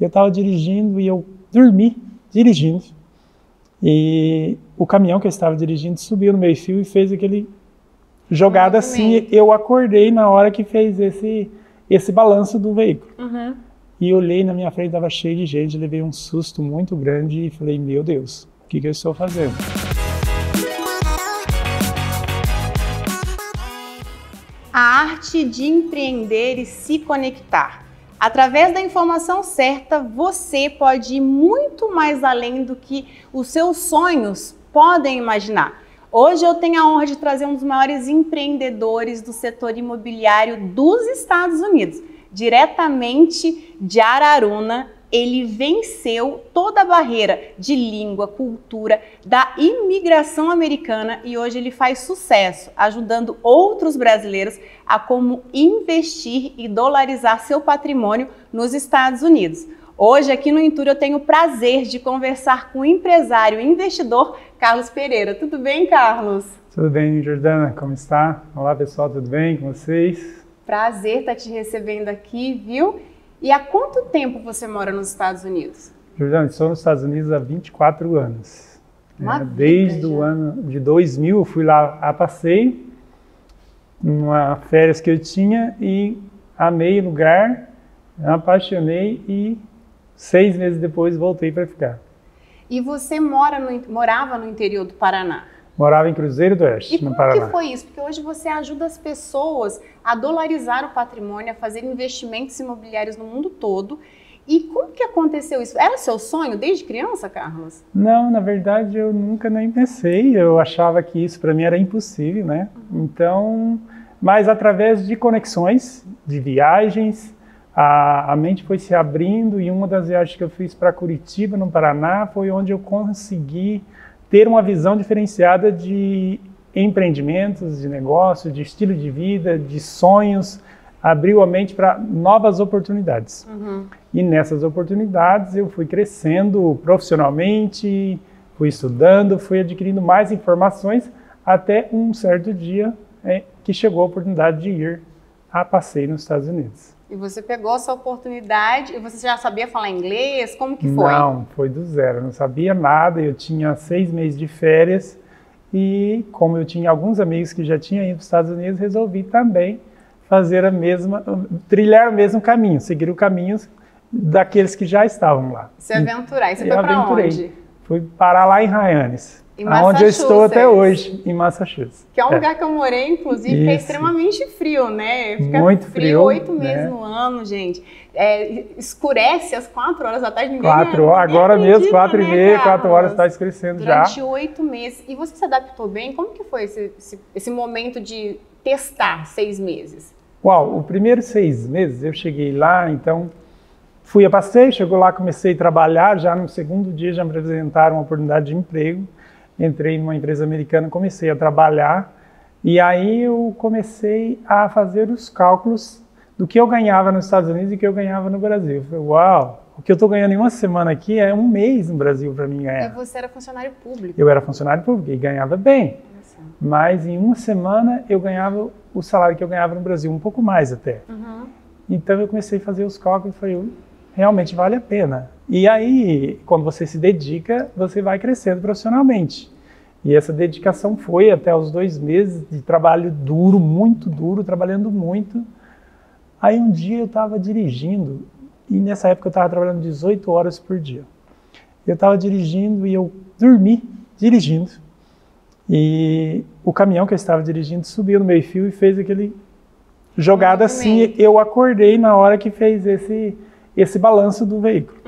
Eu estava dirigindo e eu dormi dirigindo. E o caminhão que eu estava dirigindo subiu no meio-fio e fez aquele jogada assim. Eu acordei na hora que fez esse balanço do veículo. Uhum. E olhei na minha frente, estava cheio de gente, levei um susto muito grande e falei, meu Deus, o que eu estou fazendo? A arte de empreender e se conectar. Através da informação certa, você pode ir muito mais além do que os seus sonhos podem imaginar. Hoje eu tenho a honra de trazer um dos maiores empreendedores do setor imobiliário dos Estados Unidos. Diretamente de Araruna, ele venceu toda a barreira de língua, cultura, da imigração americana e hoje ele faz sucesso, ajudando outros brasileiros a como investir e dolarizar seu patrimônio nos Estados Unidos. Hoje, aqui no Intura, eu tenho o prazer de conversar com o empresário e investidor Carlos Pereira. Tudo bem, Carlos? Tudo bem, Jordana? Como está? Olá, pessoal, tudo bem com vocês? Prazer estar te recebendo aqui, viu? E há quanto tempo você mora nos Estados Unidos? Jordana, estou nos Estados Unidos há 24 anos. Desde o ano de 2000, eu fui lá a passeio, numa férias que eu tinha e amei o lugar, me apaixonei e 6 meses depois voltei para ficar. E você morava no interior do Paraná? Morava em Cruzeiro do Oeste, no Paraná. E como que foi isso? Porque hoje você ajuda as pessoas a dolarizar o patrimônio, a fazer investimentos imobiliários no mundo todo. E como que aconteceu isso? Era seu sonho desde criança, Carlos? Não, na verdade eu nunca nem pensei. Eu achava que isso para mim era impossível, né? Então, mas através de conexões, de viagens, a mente foi se abrindo e uma das viagens que eu fiz para Curitiba, no Paraná, foi onde eu consegui ter uma visão diferenciada de empreendimentos, de negócio, de estilo de vida, de sonhos, abriu a mente para novas oportunidades. E nessas oportunidades eu fui crescendo profissionalmente, fui estudando, fui adquirindo mais informações, até um certo dia que chegou a oportunidade de ir a passeio nos Estados Unidos. E você pegou essa oportunidade e você já sabia falar inglês? Como que foi? Não, foi do zero, não sabia nada, eu tinha 6 meses de férias e como eu tinha alguns amigos que já tinham ido para os Estados Unidos, resolvi também fazer trilhar o mesmo caminho, seguir o caminho daqueles que já estavam lá. Se aventurar, e você foi para onde? Fui parar lá em Hyannis. Onde eu estou até hoje, em Massachusetts. Que é um lugar que eu morei, inclusive, que é extremamente frio, né? Fica muito frio, 8 meses no ano, gente. Escurece às 4 horas da tarde, ninguém agora acredita, mesmo, 4h30, né, 4 horas está escurecendo já. Durante 8 meses. E você se adaptou bem? Como que foi esse momento de testar 6 meses? Uau, o primeiro 6 meses eu cheguei lá, então fui a passeio, chegou lá, comecei a trabalhar, já no segundo dia já me apresentaram uma oportunidade de emprego. Entrei numa empresa americana, comecei a trabalhar e aí eu comecei a fazer os cálculos do que eu ganhava nos Estados Unidos e do que eu ganhava no Brasil. Eu falei, uau, o que eu estou ganhando em uma semana aqui é um mês no Brasil para mim ganhar. E você era funcionário público? Eu era funcionário público e ganhava bem, mas em uma semana eu ganhava o salário que eu ganhava no Brasil, um pouco mais até. Então eu comecei a fazer os cálculos e falei, realmente vale a pena. E aí, quando você se dedica, você vai crescendo profissionalmente. E essa dedicação foi até os 2 meses de trabalho duro, trabalhando muito. Aí um dia eu estava dirigindo, e nessa época eu estava trabalhando 18 horas por dia. Eu estava dirigindo e eu dormi dirigindo. E o caminhão que eu estava dirigindo subiu no meio-fio e fez aquele jogada assim. Eu acordei na hora que fez esse balanço do veículo.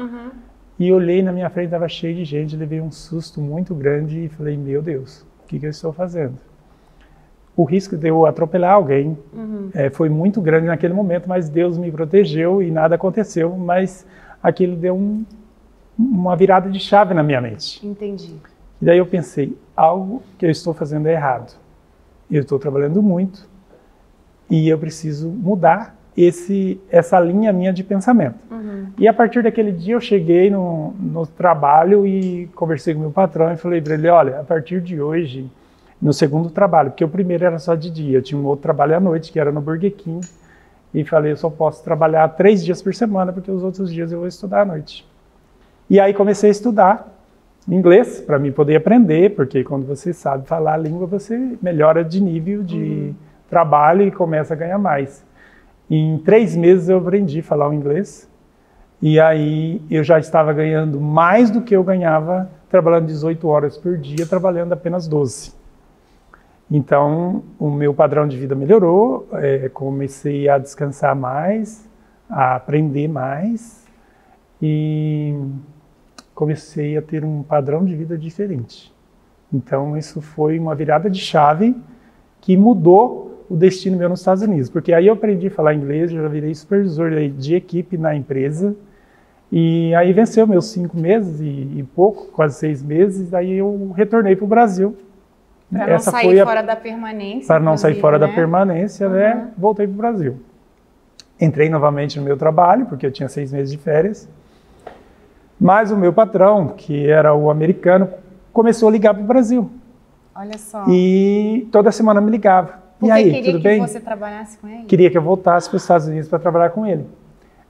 E olhei na minha frente, estava cheio de gente, levei um susto muito grande e falei, meu Deus, o que eu estou fazendo? O risco de eu atropelar alguém foi muito grande naquele momento, mas Deus me protegeu e nada aconteceu, mas aquilo deu uma virada de chave na minha mente. Entendi. E daí eu pensei, algo que eu estou fazendo é errado. Eu estou trabalhando muito e eu preciso mudar essa linha minha de pensamento. E a partir daquele dia eu cheguei no trabalho e conversei com o meu patrão e falei para ele, olha, a partir de hoje, no segundo trabalho, porque o primeiro era só de dia, eu tinha um outro trabalho à noite, que era no Burger King, e falei, eu só posso trabalhar 3 dias por semana, porque os outros dias eu vou estudar à noite. E aí comecei a estudar inglês, para mim poder aprender, porque quando você sabe falar a língua, você melhora de nível de trabalho e começa a ganhar mais. Em 3 meses eu aprendi a falar o inglês, e aí eu já estava ganhando mais do que eu ganhava trabalhando 18 horas por dia, trabalhando apenas 12. Então, o meu padrão de vida melhorou, comecei a descansar mais, a aprender mais e comecei a ter um padrão de vida diferente. Então, isso foi uma virada de chave que mudou o destino meu nos Estados Unidos, porque aí eu aprendi a falar inglês, já virei supervisor de equipe na empresa, e aí venceu meus 5 meses e pouco, quase 6 meses, aí eu retornei para o Brasil. Para não sair fora da permanência. Para não sair fora da permanência, né? Voltei para o Brasil. Entrei novamente no meu trabalho, porque eu tinha 6 meses de férias. Mas o meu patrão, que era o americano, começou a ligar para o Brasil. Olha só. E toda semana me ligava. Porque e aí, queria tudo que bem? você trabalhasse com ele? Queria que eu voltasse para os Estados Unidos para trabalhar com ele.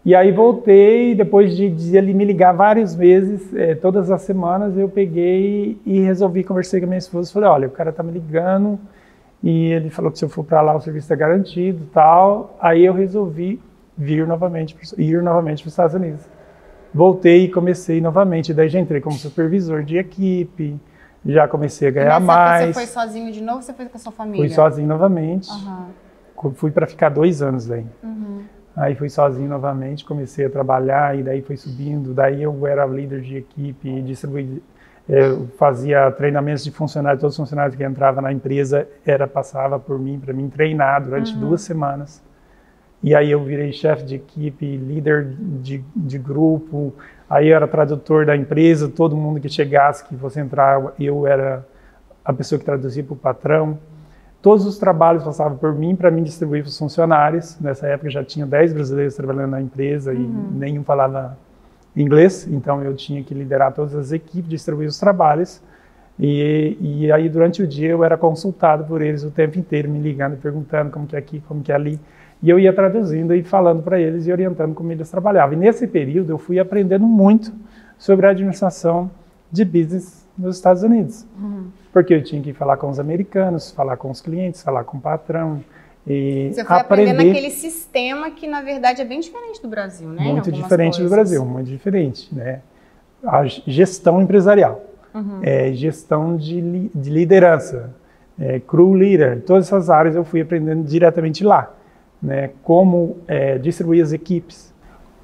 E aí voltei, depois de ele me ligar vários meses, todas as semanas, eu peguei e resolvi, conversei com a minha esposa, falei, olha, o cara tá me ligando, e ele falou que se eu for para lá o serviço está garantido e tal. Aí eu resolvi ir novamente para os Estados Unidos. Voltei e comecei novamente, daí já entrei como supervisor de equipe, já comecei a ganhar mais. Você foi sozinho de novo ou você foi com a sua família? Fui sozinho novamente, fui para ficar 2 anos daí. Aí fui sozinho novamente, comecei a trabalhar e daí foi subindo, daí eu era líder de equipe, fazia treinamentos de funcionários, todos os funcionários que entravam na empresa passava por mim, para mim treinar durante 2 semanas. E aí eu virei chefe de equipe, líder de grupo, aí eu era tradutor da empresa, todo mundo que chegasse, que fosse entrar, eu era a pessoa que traduzia para o patrão. Todos os trabalhos passavam por mim para mim distribuir para os funcionários. Nessa época já tinha 10 brasileiros trabalhando na empresa e nenhum falava inglês, então eu tinha que liderar todas as equipes, distribuir os trabalhos. E aí durante o dia eu era consultado por eles o tempo inteiro, me ligando e perguntando como que é aqui, como que é ali. E eu ia traduzindo e falando para eles e orientando como eles trabalhavam. E nesse período eu fui aprendendo muito sobre a administração de business nos Estados Unidos. Porque eu tinha que falar com os americanos, falar com os clientes, falar com o patrão. E você foi aprendendo aquele sistema que, na verdade, é bem diferente do Brasil, né? Muito diferente do Brasil, muito diferente, né? A gestão empresarial, gestão de liderança, crew leader, todas essas áreas eu fui aprendendo diretamente lá, né? Como distribuir as equipes,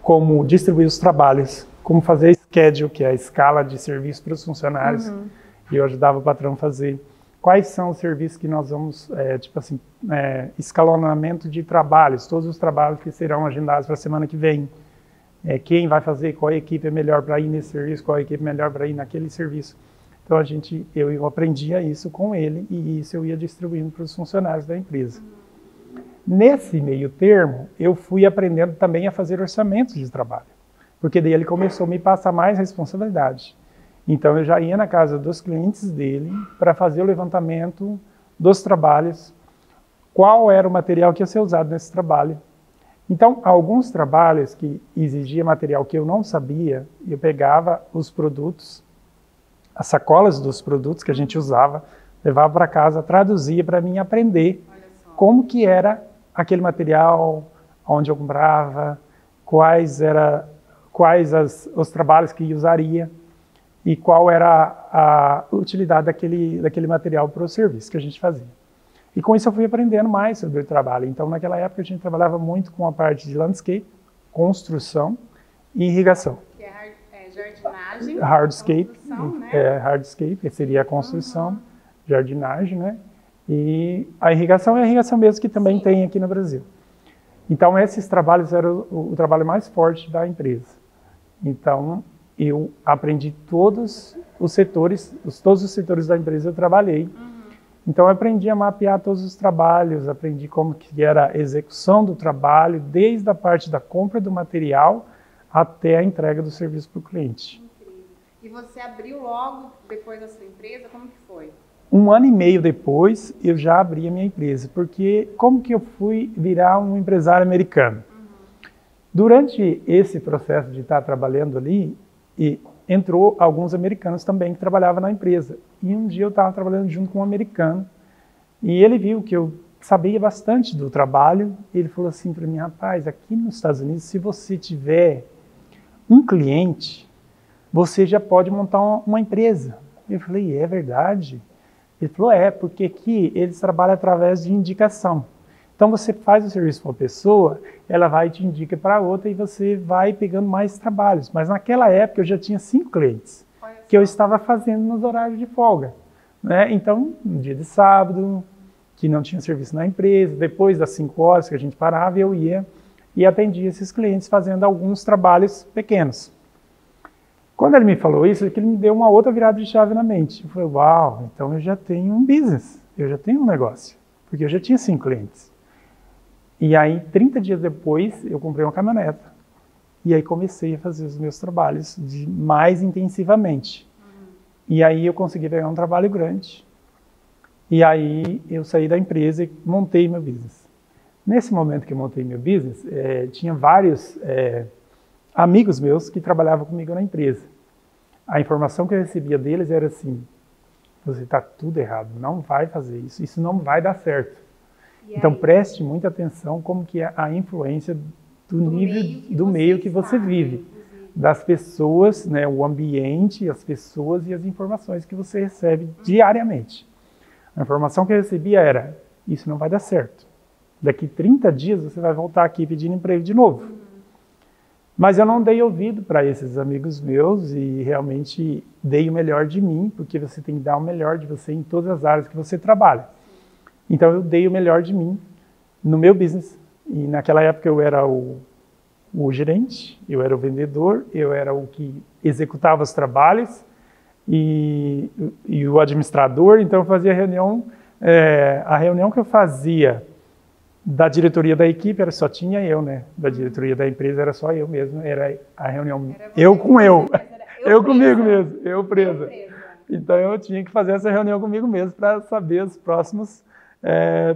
como distribuir os trabalhos, como fazer a schedule, que é a escala de serviço para os funcionários. E eu ajudava o patrão a fazer. Quais são os serviços que nós vamos, escalonamento de trabalhos, todos os trabalhos que serão agendados para a semana que vem. Quem vai fazer, qual equipe é melhor para ir nesse serviço, qual equipe é melhor para ir naquele serviço. Então eu aprendia isso com ele e isso eu ia distribuindo para os funcionários da empresa. Nesse meio termo, eu fui aprendendo também a fazer orçamentos de trabalho, porque daí ele começou a me passar mais responsabilidade. Então eu já ia na casa dos clientes dele para fazer o levantamento dos trabalhos, qual era o material que ia ser usado nesse trabalho. Então, alguns trabalhos que exigia material que eu não sabia, eu pegava os produtos, as sacolas dos produtos que a gente usava, levava para casa, traduzia para mim aprender como que era aquele material, onde eu comprava, quais os trabalhos que usaria e qual era a utilidade daquele material para o serviço que a gente fazia. E com isso eu fui aprendendo mais sobre o trabalho. Então, naquela época, a gente trabalhava muito com a parte de landscape, construção e irrigação. Que é jardinagem, hardscape, né? Hardscape, seria a construção, jardinagem, né? E a irrigação é a irrigação mesmo que também tem aqui no Brasil. Então, esses trabalhos eram o trabalho mais forte da empresa. Então, eu aprendi todos os setores da empresa eu trabalhei. Então, eu aprendi a mapear todos os trabalhos, aprendi como que era a execução do trabalho, desde a parte da compra do material até a entrega do serviço para o cliente. Incrível. E você abriu logo depois da sua empresa? Como que foi? Um ano e meio depois, eu já abri a minha empresa, porque como que eu fui virar um empresário americano? Durante esse processo de estar trabalhando ali, entrou alguns americanos também que trabalhavam na empresa. E um dia eu estava trabalhando junto com um americano, e ele viu que eu sabia bastante do trabalho, e ele falou assim para mim, rapaz, aqui nos Estados Unidos, se você tiver um cliente, você já pode montar uma empresa. Eu falei, é verdade? Ele falou, porque aqui eles trabalham através de indicação. Então você faz o serviço para uma pessoa, ela vai e te indica para outra e você vai pegando mais trabalhos. Mas naquela época eu já tinha 5 clientes que eu estava fazendo nos horários de folga, né? Então, no dia de sábado, que não tinha serviço na empresa, depois das 5 horas que a gente parava, eu ia e atendia esses clientes fazendo alguns trabalhos pequenos. Quando ele me falou isso, ele me deu uma outra virada de chave na mente. Eu falei, uau, então eu já tenho um business, eu já tenho um negócio, porque eu já tinha 5 clientes. E aí, 30 dias depois, eu comprei uma caminhonete. E aí comecei a fazer os meus trabalhos mais intensivamente. E aí eu consegui pegar um trabalho grande. E aí eu saí da empresa e montei meu business. Nesse momento que eu montei meu business, tinha vários amigos meus que trabalhavam comigo na empresa. A informação que eu recebia deles era assim, você está tudo errado, não vai fazer isso, isso não vai dar certo. Então preste muita atenção como que é a influência do meio que você vive, das pessoas, né, o ambiente, as pessoas e as informações que você recebe diariamente. A informação que eu recebia era, isso não vai dar certo. Daqui 30 dias você vai voltar aqui pedindo emprego de novo. Mas eu não dei ouvido para esses amigos meus e realmente dei o melhor de mim, porque você tem que dar o melhor de você em todas as áreas que você trabalha. Então eu dei o melhor de mim no meu business. E naquela época eu era o gerente, eu era o vendedor, eu era o que executava os trabalhos e o administrador. Então eu fazia reunião, a reunião que eu fazia da diretoria da equipe só tinha eu, né? Da diretoria da empresa era só eu mesmo, era a reunião eu com eu. Eu comigo mesmo, eu presa. Então eu tinha que fazer essa reunião comigo mesmo para saber os próximos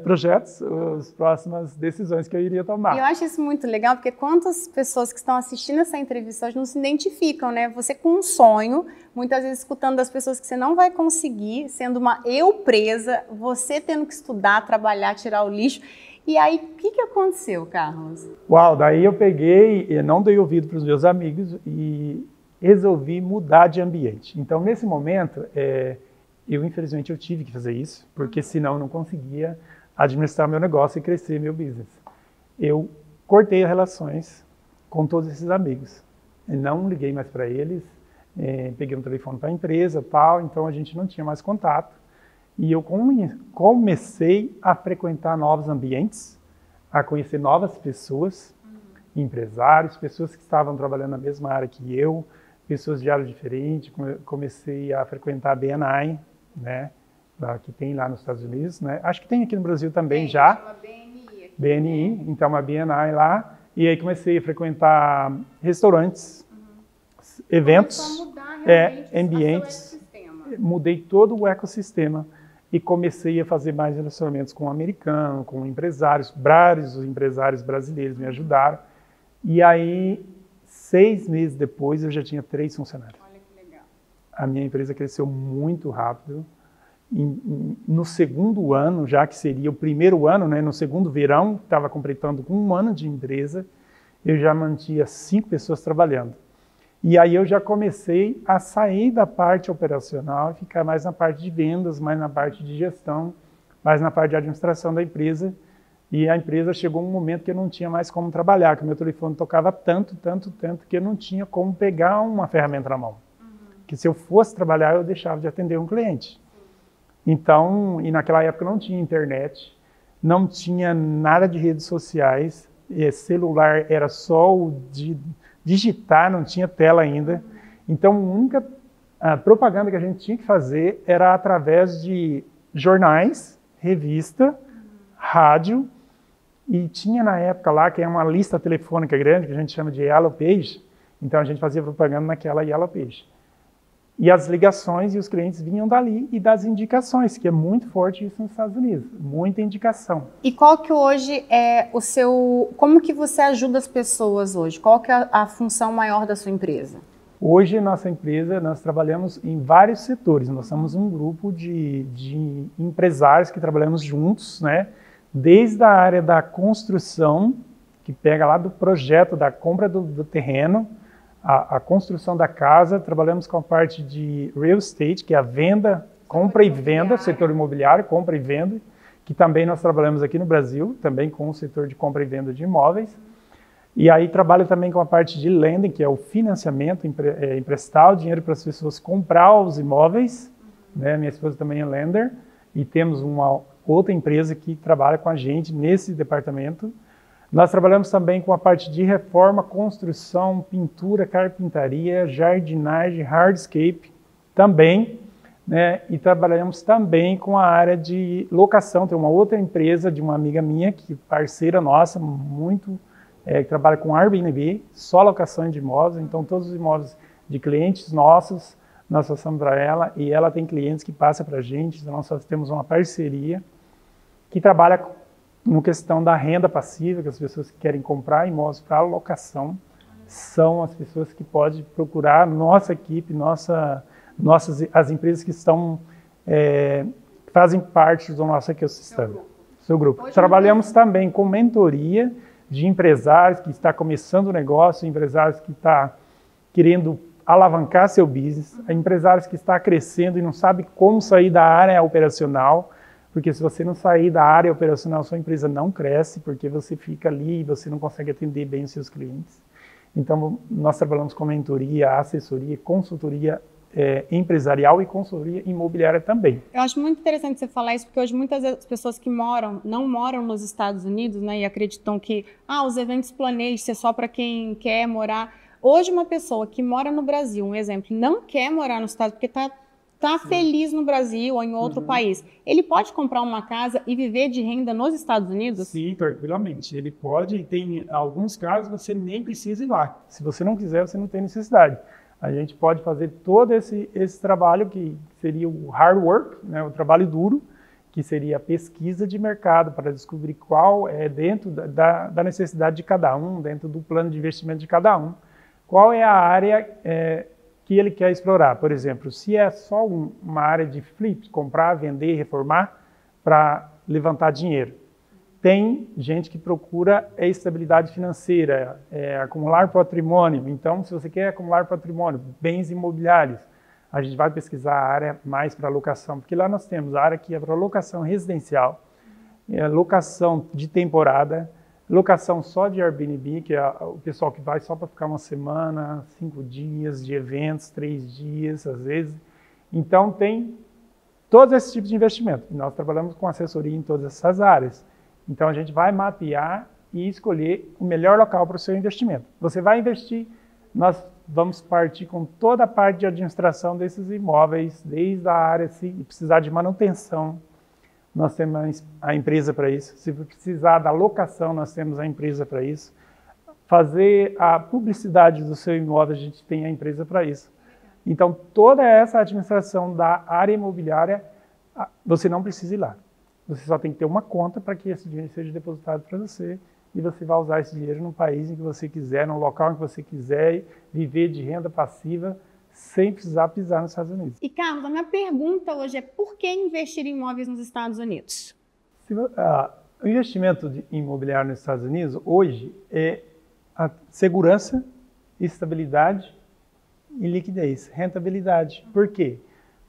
projetos, as próximas decisões que eu iria tomar. E eu acho isso muito legal, porque quantas pessoas que estão assistindo essa entrevista hoje não se identificam, né? Você com um sonho, muitas vezes escutando das pessoas que você não vai conseguir, sendo uma eu presa, você tendo que estudar, trabalhar, tirar o lixo. E aí, o que aconteceu, Carlos? Uau, daí eu peguei, não dei ouvido para os meus amigos e resolvi mudar de ambiente. Então, nesse momento, infelizmente, eu tive que fazer isso, porque senão eu não conseguia administrar meu negócio e crescer meu business. Eu cortei as relações com todos esses amigos. Eu não liguei mais para eles, peguei um telefone para a empresa, então a gente não tinha mais contato. E eu comecei a frequentar novos ambientes, a conhecer novas pessoas, empresários, pessoas que estavam trabalhando na mesma área que eu, pessoas de área diferente. Comecei a frequentar a BNI, né, que tem lá nos Estados Unidos, né? Acho que tem aqui no Brasil também já. Chama BNI. BNI, então uma BNI lá. E aí comecei a frequentar restaurantes, eventos, ambientes. Mudei todo o ecossistema e comecei a fazer mais relacionamentos com americanos, com empresários. Vários empresários brasileiros me ajudaram. E aí, 6 meses depois, eu já tinha 3 funcionários. Olha que legal. A minha empresa cresceu muito rápido. No segundo ano, já que seria o primeiro ano, né, no segundo verão, estava completando com 1 ano de empresa, eu já mantinha 5 pessoas trabalhando. E aí eu já comecei a sair da parte operacional e ficar mais na parte de vendas, mais na parte de gestão, mais na parte de administração da empresa. E a empresa chegou um momento que eu não tinha mais como trabalhar, que o meu telefone tocava tanto, que eu não tinha como pegar uma ferramenta na mão. Que se eu fosse trabalhar, eu deixava de atender um cliente. Então, e naquela época não tinha internet, não tinha nada de redes sociais, celular era só o de digitar, não tinha tela ainda. Então, a única propaganda que a gente tinha que fazer era através de jornais, revista, rádio, e tinha na época lá, que é uma lista telefônica grande, que a gente chama de Yellow Page, então a gente fazia propaganda naquela Yellow Page. E as ligações e os clientes vinham dali e das indicações, que é muito forte isso nos Estados Unidos, muita indicação. E qual que hoje é o seu... Como que você ajuda as pessoas hoje? Qual que é a função maior da sua empresa? Hoje, nossa empresa, nós trabalhamos em vários setores. Nós somos um grupo de empresários que trabalhamos juntos, né? Desde a área da construção, que pega lá do projeto, da compra do terreno, a construção da casa. Trabalhamos com a parte de real estate, que é a venda, compra e venda, setor imobiliário, compra e venda, que também nós trabalhamos aqui no Brasil, também com o setor de compra e venda de imóveis. E aí trabalho também com a parte de lending, que é o financiamento, emprestar o dinheiro para as pessoas comprar os imóveis, né? Minha esposa também é lender, e temos uma outra empresa que trabalha com a gente nesse departamento. Nós trabalhamos também com a parte de reforma, construção, pintura, carpintaria, jardinagem, hardscape também, né? E trabalhamos também com a área de locação. Tem uma outra empresa de uma amiga minha, que parceira nossa, que trabalha com Airbnb, só locação de imóveis. Então todos os imóveis de clientes nossos, nós passamos para ela, e ela tem clientes que passam para a gente. Então nós temos uma parceria que trabalha no questão da renda passiva, que as pessoas que querem comprar imóveis para locação são as pessoas que podem procurar nossa equipe, as empresas que fazem parte do nosso ecossistema. Seu grupo. Trabalhamos também com mentoria de empresários que está começando o negócio, empresários que está querendo alavancar seu business, empresários que está crescendo e não sabe como sair da área operacional. Porque se você não sair da área operacional, sua empresa não cresce, porque você fica ali e você não consegue atender bem os seus clientes. Então, nós trabalhamos com mentoria, assessoria, consultoria empresarial e consultoria imobiliária também. Eu acho muito interessante você falar isso, porque hoje muitas das pessoas que não moram nos Estados Unidos, né, e acreditam que os eventos planejam ser só para quem quer morar. Hoje, uma pessoa que mora no Brasil, um exemplo, não quer morar nos Estados Unidos porque está feliz no Brasil ou em outro país, ele pode comprar uma casa e viver de renda nos Estados Unidos? Sim, tranquilamente. Ele pode, e tem alguns casos você nem precisa ir lá. Se você não quiser, você não tem necessidade. A gente pode fazer todo esse trabalho que seria o hard work, né, o trabalho duro, que seria a pesquisa de mercado para descobrir qual é dentro da necessidade de cada um, dentro do plano de investimento de cada um, qual é a área que ele quer explorar. Por exemplo, se é só uma área de flip, comprar, vender, reformar para levantar dinheiro. Tem gente que procura estabilidade financeira, acumular patrimônio. Então, se você quer acumular patrimônio, bens imobiliários, a gente vai pesquisar a área mais para locação, porque lá nós temos a área que é para locação residencial, locação de temporada, locação só de Airbnb, que é o pessoal que vai só para ficar uma semana, 5 dias de eventos, 3 dias, às vezes. Então, tem todos esses tipos de investimento. Nós trabalhamos com assessoria em todas essas áreas. Então, a gente vai mapear e escolher o melhor local para o seu investimento. Você vai investir, nós vamos partir com toda a parte de administração desses imóveis, desde a área, se precisar de manutenção, nós temos a empresa para isso. Se precisar da locação, nós temos a empresa para isso. Fazer a publicidade do seu imóvel, a gente tem a empresa para isso. Então, toda essa administração da área imobiliária, você não precisa ir lá. Você só tem que ter uma conta para que esse dinheiro seja depositado para você, e você vai usar esse dinheiro no país em que você quiser, no local em que você quiser, viver de renda passiva, sem precisar pisar nos Estados Unidos. E, Carlos, a minha pergunta hoje é: por que investir em imóveis nos Estados Unidos? O investimento imobiliário nos Estados Unidos, hoje, é a segurança, estabilidade e liquidez, rentabilidade. Por quê?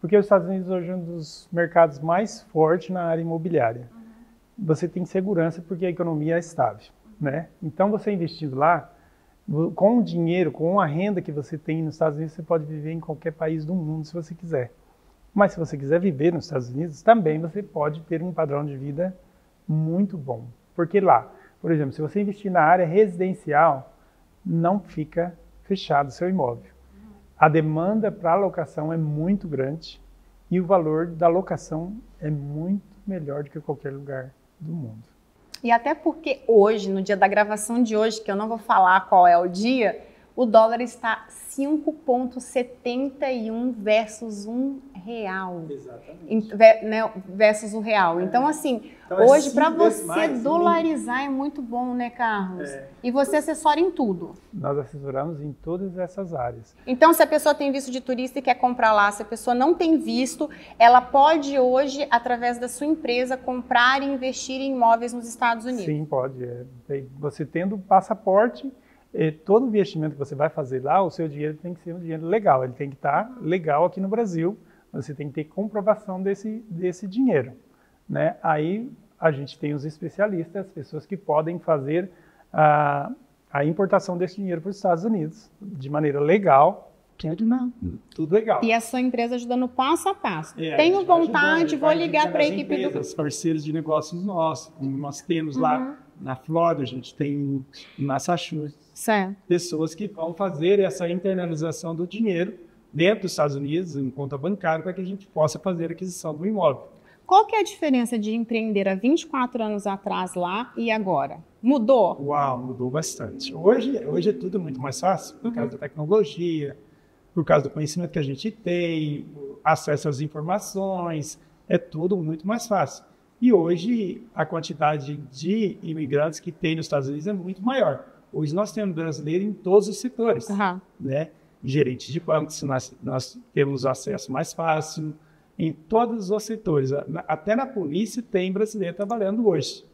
Porque os Estados Unidos hoje é um dos mercados mais fortes na área imobiliária. Você tem segurança porque a economia é estável, né? Então, você investindo lá, com o dinheiro, com a renda que você tem nos Estados Unidos, você pode viver em qualquer país do mundo se você quiser. Mas se você quiser viver nos Estados Unidos, também você pode ter um padrão de vida muito bom. Porque lá, por exemplo, se você investir na área residencial, não fica fechado o seu imóvel. A demanda para a locação é muito grande e o valor da locação é muito melhor do que qualquer lugar do mundo. E até porque hoje, no dia da gravação de hoje, que eu não vou falar qual é o dia, o dólar está 5,71 versus R$1. Exatamente. Né, versus o real. Então, assim, hoje para você dolarizar é muito bom, né, Carlos? E você assessora em tudo. Nós assessoramos em todas essas áreas. Então, se a pessoa tem visto de turista e quer comprar lá, se a pessoa não tem visto, ela pode hoje, através da sua empresa, comprar e investir em imóveis nos Estados Unidos? Sim, pode. Você tendo passaporte, todo investimento que você vai fazer lá, o seu dinheiro tem que ser um dinheiro legal. Ele tem que estar legal aqui no Brasil. Você tem que ter comprovação desse dinheiro, né? Aí a gente tem os especialistas, as pessoas que podem fazer a importação desse dinheiro para os Estados Unidos de maneira legal. Tudo legal. E a sua empresa ajuda no passo a passo. Tenho vontade, vou ligar para a equipe dos parceiros de negócios nossos. Nós temos lá na Flórida, a gente tem em Massachusetts, pessoas que vão fazer essa internalização do dinheiro dentro dos Estados Unidos, em conta bancária, para que a gente possa fazer a aquisição do imóvel. Qual que é a diferença de empreender há 24 anos atrás lá e agora? Mudou? Uau, mudou bastante. Hoje é tudo muito mais fácil, por causa da tecnologia, por causa do conhecimento que a gente tem, acesso às informações, é tudo muito mais fácil. E hoje a quantidade de imigrantes que tem nos Estados Unidos é muito maior. Hoje nós temos brasileiros em todos os setores, né? Gerentes de bancos, nós temos acesso mais fácil em todos os setores. Até na polícia tem brasileiro trabalhando hoje.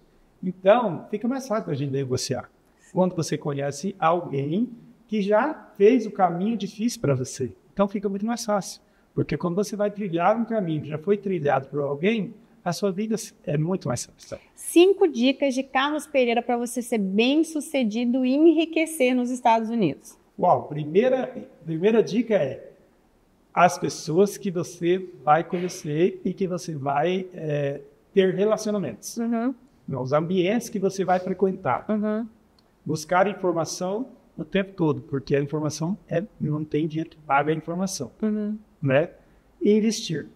Então, fica mais fácil a gente negociar. Quando você conhece alguém que já fez o caminho difícil para você. Então, fica muito mais fácil. Porque quando você vai trilhar um caminho que já foi trilhado por alguém, a sua vida é muito mais fácil. 5 dicas de Carlos Pereira para você ser bem-sucedido e enriquecer nos Estados Unidos. Uau, primeira dica é as pessoas que você vai conhecer e que você vai ter relacionamentos. Os ambientes que você vai frequentar. Buscar informação o tempo todo, porque a informação não tem dinheiro que paga a informação. Né? E investir.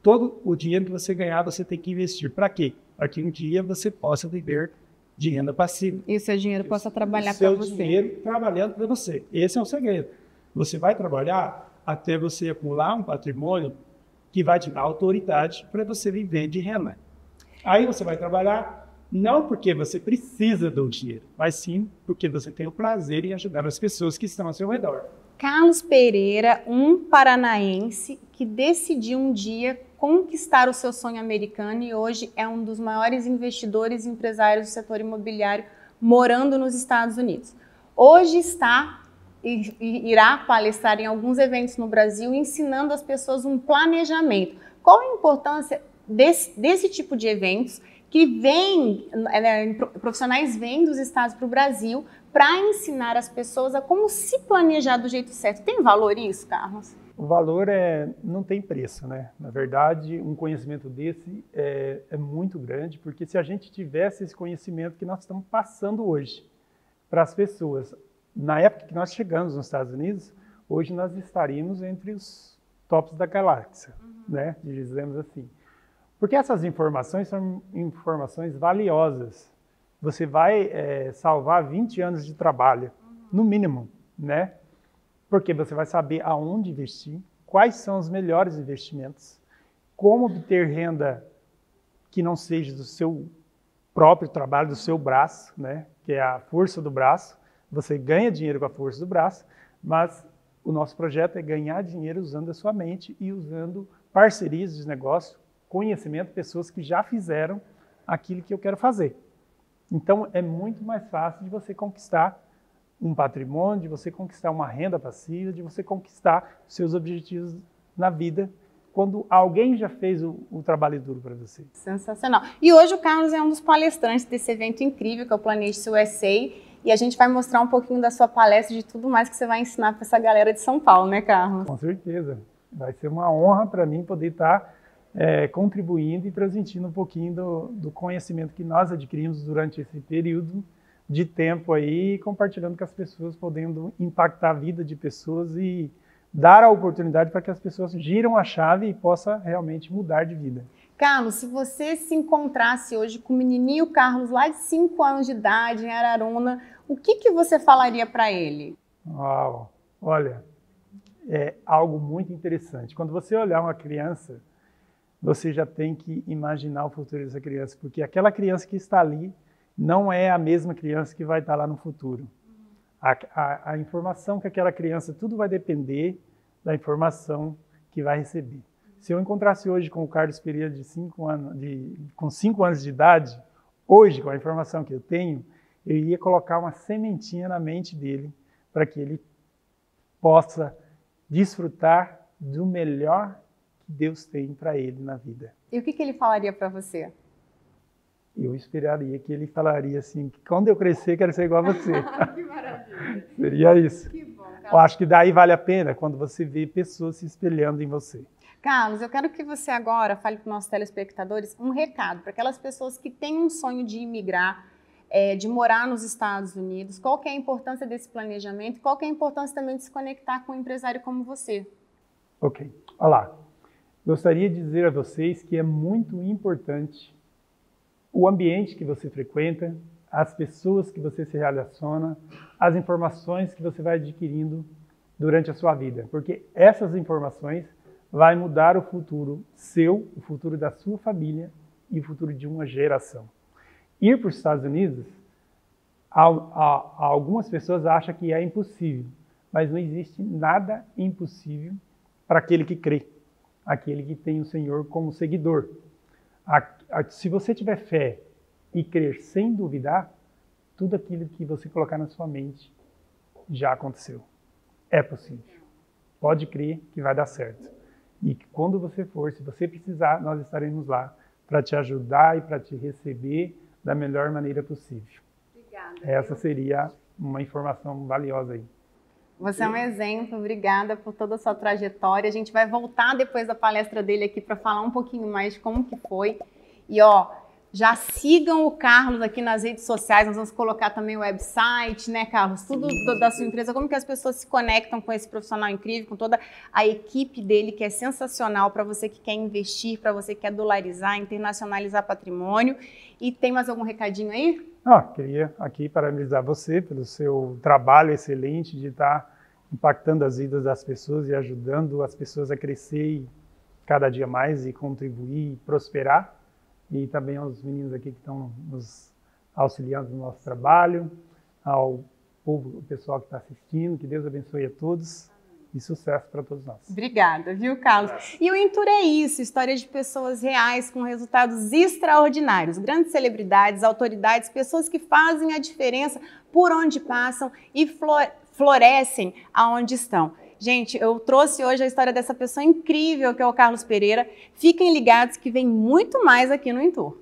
Todo o dinheiro que você ganhar, você tem que investir. Para quê? Para que um dia você possa viver de renda passiva. E o seu dinheiro possa trabalhar para você. O seu dinheiro trabalhando para você. Esse é o segredo. Você vai trabalhar até você acumular um patrimônio que vai te dar autoridade para você viver de renda. Aí você vai trabalhar não porque você precisa do dinheiro, mas sim porque você tem o prazer em ajudar as pessoas que estão ao seu redor. Carlos Pereira, um paranaense que decidiu um dia conquistar o seu sonho americano e hoje é um dos maiores investidores e empresários do setor imobiliário morando nos Estados Unidos. Hoje irá palestrar em alguns eventos no Brasil ensinando as pessoas um planejamento. Qual a importância desse tipo de eventos que profissionais vêm dos estados para o Brasil para ensinar as pessoas a como se planejar do jeito certo? Tem valor isso, Carlos? O valor não tem preço, né? Na verdade, um conhecimento desse é muito grande, porque se a gente tivesse esse conhecimento que nós estamos passando hoje para as pessoas, na época que nós chegamos nos Estados Unidos, hoje nós estaríamos entre os tops da galáxia, né? Dizemos assim. Porque essas informações são informações valiosas. Você vai salvar 20 anos de trabalho, no mínimo, né? Porque você vai saber aonde investir, quais são os melhores investimentos, como obter renda que não seja do seu próprio trabalho, do seu braço, né? Que é a força do braço. Você ganha dinheiro com a força do braço, mas o nosso projeto é ganhar dinheiro usando a sua mente e usando parcerias de negócio, conhecimento, pessoas que já fizeram aquilo que eu quero fazer. Então, é muito mais fácil de você conquistar um patrimônio, de você conquistar uma renda passiva, de você conquistar seus objetivos na vida, quando alguém já fez o trabalho duro para você. Sensacional. E hoje o Carlos é um dos palestrantes desse evento incrível que é o Planeje USA, e a gente vai mostrar um pouquinho da sua palestra, de tudo mais que você vai ensinar para essa galera de São Paulo, né, Carlos? Com certeza. Vai ser uma honra para mim poder estar contribuindo e transmitindo um pouquinho do conhecimento que nós adquirimos durante esse período de tempo aí, compartilhando com as pessoas, podendo impactar a vida de pessoas e dar a oportunidade para que as pessoas giram a chave e possa realmente mudar de vida. Carlos, se você se encontrasse hoje com o menininho Carlos lá de 5 anos de idade, em Araruna, o que você falaria para ele? Uau! Olha, é algo muito interessante. Quando você olhar uma criança, você já tem que imaginar o futuro dessa criança, porque aquela criança que está ali não é a mesma criança que vai estar lá no futuro. A informação que aquela criança, tudo vai depender da informação que vai receber. Se eu encontrasse hoje com o Carlos Pereira de 5 anos, com 5 anos de idade, hoje, com a informação que eu tenho, eu ia colocar uma sementinha na mente dele para que ele possa desfrutar do melhor que Deus tem para ele na vida. E o que ele falaria para você? Eu esperaria que ele falaria assim, que quando eu crescer, quero ser igual a você. Que maravilha! Seria isso. Que bom, Carlos. Eu acho que daí vale a pena quando você vê pessoas se espelhando em você. Carlos, eu quero que você agora fale para os nossos telespectadores um recado para aquelas pessoas que têm um sonho de imigrar, de morar nos Estados Unidos. Qual que é a importância desse planejamento e qual que é a importância também de se conectar com um empresário como você? Ok. Olá. Gostaria de dizer a vocês que é muito importante o ambiente que você frequenta, as pessoas que você se relaciona, as informações que você vai adquirindo durante a sua vida. Porque essas informações vai mudar o futuro seu, o futuro da sua família e o futuro de uma geração. Ir para os Estados Unidos, algumas pessoas acham que é impossível, mas não existe nada impossível para aquele que crê, aquele que tem o Senhor como seguidor. Se você tiver fé e crer sem duvidar, tudo aquilo que você colocar na sua mente já aconteceu. É possível. Pode crer que vai dar certo. E quando você for, se você precisar, nós estaremos lá para te ajudar e para te receber da melhor maneira possível. Obrigada. Essa seria uma informação valiosa aí. Você é um exemplo, obrigada por toda a sua trajetória. A gente vai voltar depois da palestra dele aqui para falar um pouquinho mais de como que foi. E já sigam o Carlos aqui nas redes sociais, nós vamos colocar também o website, né, Carlos? Tudo da sua empresa, como que as pessoas se conectam com esse profissional incrível, com toda a equipe dele, que é sensacional para você que quer investir, para você que quer dolarizar, internacionalizar patrimônio. E tem mais algum recadinho aí? Queria aqui parabenizar você pelo seu trabalho excelente de estar impactando as vidas das pessoas e ajudando as pessoas a crescer cada dia mais e contribuir e prosperar. E também aos meninos aqui que estão nos auxiliando no nosso trabalho, ao povo, o pessoal que está assistindo, que Deus abençoe a todos e sucesso para todos nós. Obrigada, viu, Carlos? E o Intour é isso, história de pessoas reais com resultados extraordinários, grandes celebridades, autoridades, pessoas que fazem a diferença por onde passam e florescem aonde estão. Gente, eu trouxe hoje a história dessa pessoa incrível que é o Carlos Pereira. Fiquem ligados que vem muito mais aqui no Intour.